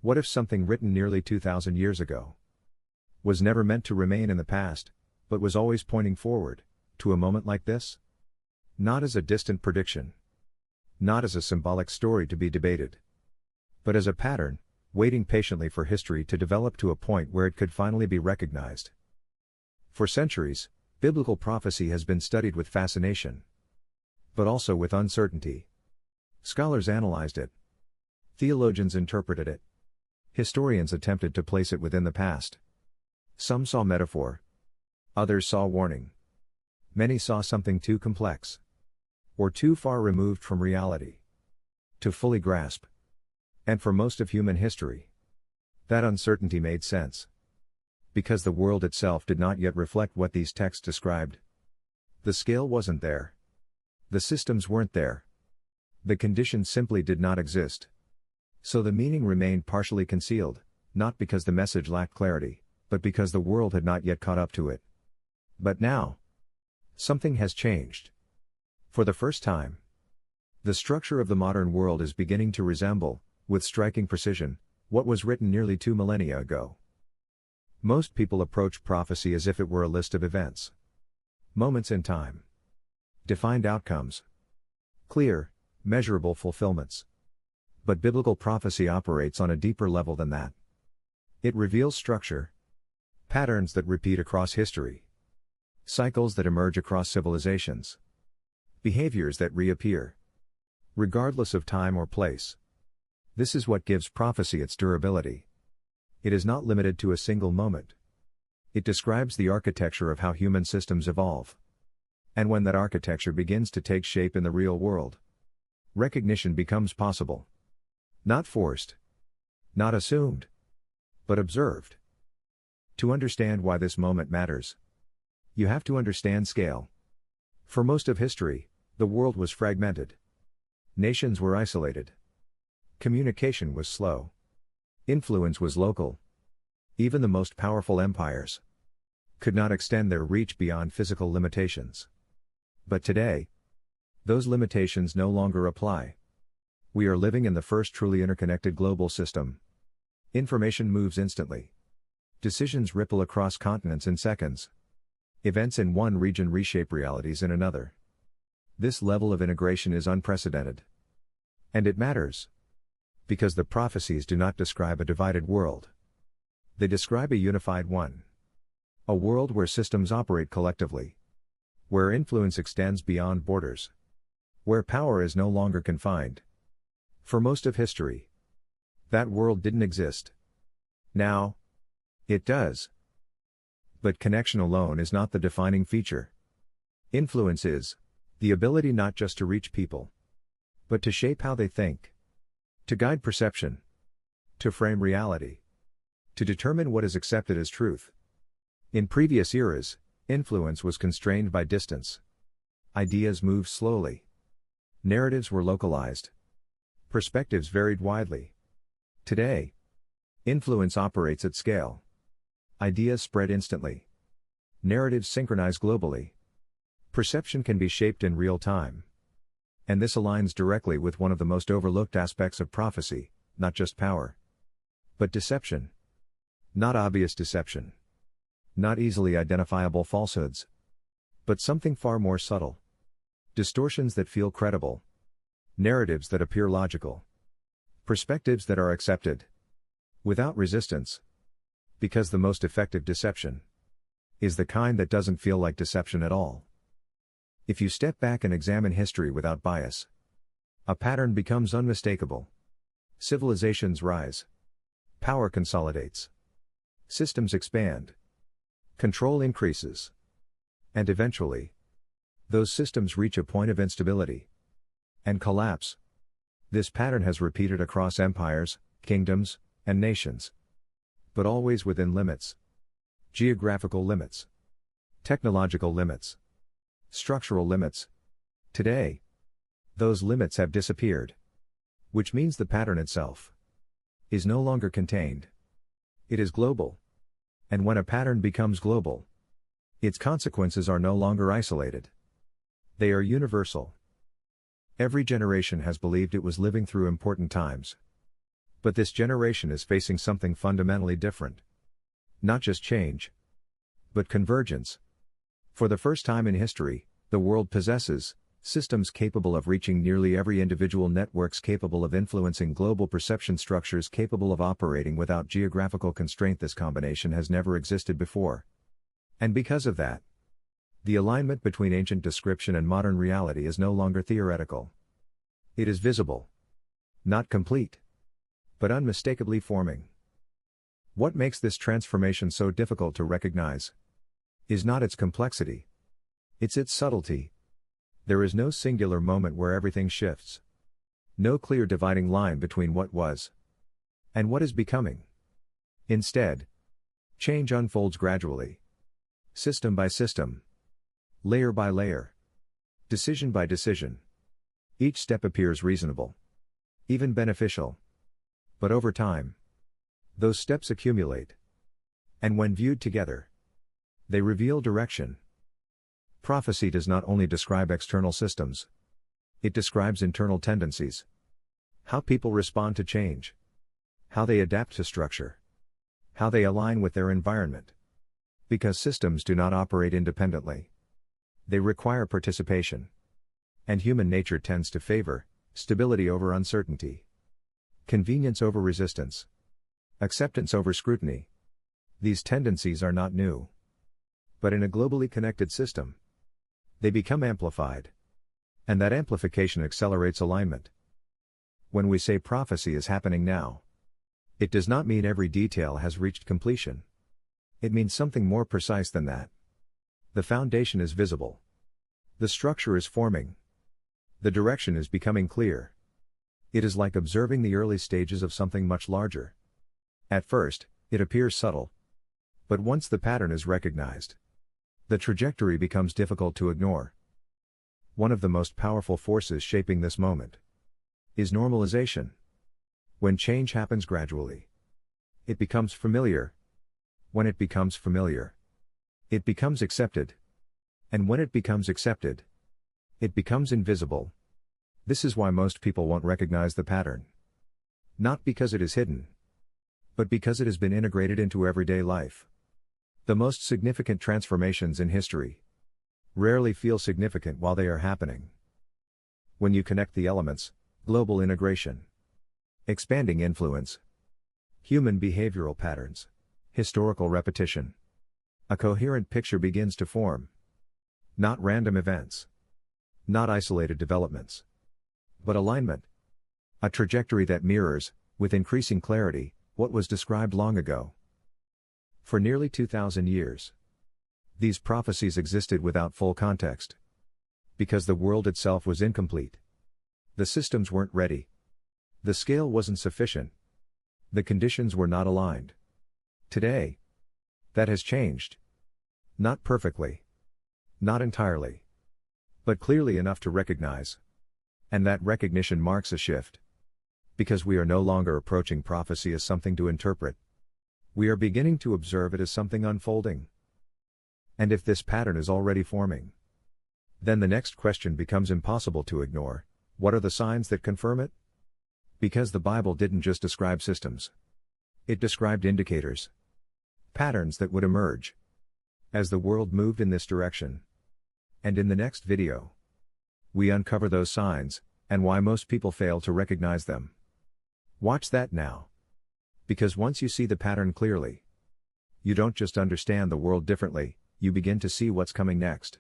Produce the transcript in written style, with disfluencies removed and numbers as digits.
What if something written nearly 2,000 years ago was never meant to remain in the past, but was always pointing forward, to a moment like this? Not as a distant prediction. Not as a symbolic story to be debated. But as a pattern, waiting patiently for history to develop to a point where it could finally be recognized. For centuries, biblical prophecy has been studied with fascination, but also with uncertainty. Scholars analyzed it. Theologians interpreted it. Historians attempted to place it within the past. Some saw metaphor. Others saw warning. Many saw something too complex, or too far removed from reality to fully grasp. And for most of human history, that uncertainty made sense. Because the world itself did not yet reflect what these texts described. The scale wasn't there. The systems weren't there. The conditions simply did not exist. So the meaning remained partially concealed, not because the message lacked clarity, but because the world had not yet caught up to it. But now, something has changed. For the first time, the structure of the modern world is beginning to resemble, with striking precision, what was written nearly 2 millennia ago. Most people approach prophecy as if it were a list of events. Moments in time. Defined outcomes. Clear, measurable fulfillments. But biblical prophecy operates on a deeper level than that. It reveals structure. Patterns that repeat across history. Cycles that emerge across civilizations. Behaviors that reappear, regardless of time or place. This is what gives prophecy its durability. It is not limited to a single moment. It describes the architecture of how human systems evolve. And when that architecture begins to take shape in the real world, recognition becomes possible. Not forced. Not assumed. But observed. To understand why this moment matters, you have to understand scale. For most of history, the world was fragmented. Nations were isolated. Communication was slow. Influence was local. Even the most powerful empires could not extend their reach beyond physical limitations. But today, those limitations no longer apply. We are living in the first truly interconnected global system. Information moves instantly. Decisions ripple across continents in seconds. Events in one region reshape realities in another. This level of integration is unprecedented. And it matters. Because the prophecies do not describe a divided world. They describe a unified one. A world where systems operate collectively. Where influence extends beyond borders. Where power is no longer confined. For most of history, that world didn't exist. Now, it does. But connection alone is not the defining feature. Influence is the ability not just to reach people, but to shape how they think, to guide perception, to frame reality, to determine what is accepted as truth. In previous eras, influence was constrained by distance. Ideas moved slowly. Narratives were localized. Perspectives varied widely. Today, influence operates at scale. Ideas spread instantly. Narratives synchronize globally. Perception can be shaped in real time. And this aligns directly with one of the most overlooked aspects of prophecy, not just power, but deception. Not obvious deception. Not easily identifiable falsehoods. But something far more subtle. Distortions that feel credible. Narratives that appear logical. Perspectives that are accepted without resistance. Because the most effective deception is the kind that doesn't feel like deception at all. If you step back and examine history without bias, a pattern becomes unmistakable. Civilizations rise. Power consolidates. Systems expand. Control increases. And eventually, those systems reach a point of instability and collapse. This pattern has repeated across empires, kingdoms, and nations. But always within limits. Geographical limits. Technological limits. Structural limits. Today, those limits have disappeared. Which means the pattern itself is no longer contained. It is global. And when a pattern becomes global, its consequences are no longer isolated. They are universal. Every generation has believed it was living through important times. But this generation is facing something fundamentally different. Not just change, but convergence. For the first time in history, the world possesses systems capable of reaching nearly every individual, networks capable of influencing global perception, structures capable of operating without geographical constraint. This combination has never existed before. And because of that, the alignment between ancient description and modern reality is no longer theoretical. It is visible. Not complete, but unmistakably forming. What makes this transformation so difficult to recognize is not its complexity, it's its subtlety. There is no singular moment where everything shifts. No clear dividing line between what was and what is becoming. Instead, change unfolds gradually. System by system. Layer by layer. Decision by decision. Each step appears reasonable. Even beneficial. But over time, those steps accumulate. And when viewed together, they reveal direction. Prophecy does not only describe external systems. It describes internal tendencies. How people respond to change. How they adapt to structure. How they align with their environment. Because systems do not operate independently. They require participation. And human nature tends to favor stability over uncertainty. Convenience over resistance. Acceptance over scrutiny. These tendencies are not new. But in a globally connected system, they become amplified. And that amplification accelerates alignment. When we say prophecy is happening now, it does not mean every detail has reached completion. It means something more precise than that. The foundation is visible. The structure is forming. The direction is becoming clear. It is like observing the early stages of something much larger. At first, it appears subtle. But once the pattern is recognized, the trajectory becomes difficult to ignore. One of the most powerful forces shaping this moment is normalization. When change happens gradually, it becomes familiar. When it becomes familiar, it becomes accepted. And when it becomes accepted, it becomes invisible. This is why most people won't recognize the pattern. Not because it is hidden, but because it has been integrated into everyday life. The most significant transformations in history rarely feel significant while they are happening. When you connect the elements, global integration, expanding influence, human behavioral patterns, historical repetition, a coherent picture begins to form. Not random events, not isolated developments, but alignment. A trajectory that mirrors, with increasing clarity, what was described long ago. For nearly 2,000 years, these prophecies existed without full context. Because the world itself was incomplete. The systems weren't ready. The scale wasn't sufficient. The conditions were not aligned. Today, that has changed. Not perfectly. Not entirely. But clearly enough to recognize. And that recognition marks a shift. Because we are no longer approaching prophecy as something to interpret. We are beginning to observe it as something unfolding. And if this pattern is already forming, then the next question becomes impossible to ignore. What are the signs that confirm it? Because the Bible didn't just describe systems. It described indicators. Patterns that would emerge as the world moved in this direction. And in the next video, we uncover those signs, and why most people fail to recognize them. Watch that now. Because once you see the pattern clearly, you don't just understand the world differently, you begin to see what's coming next.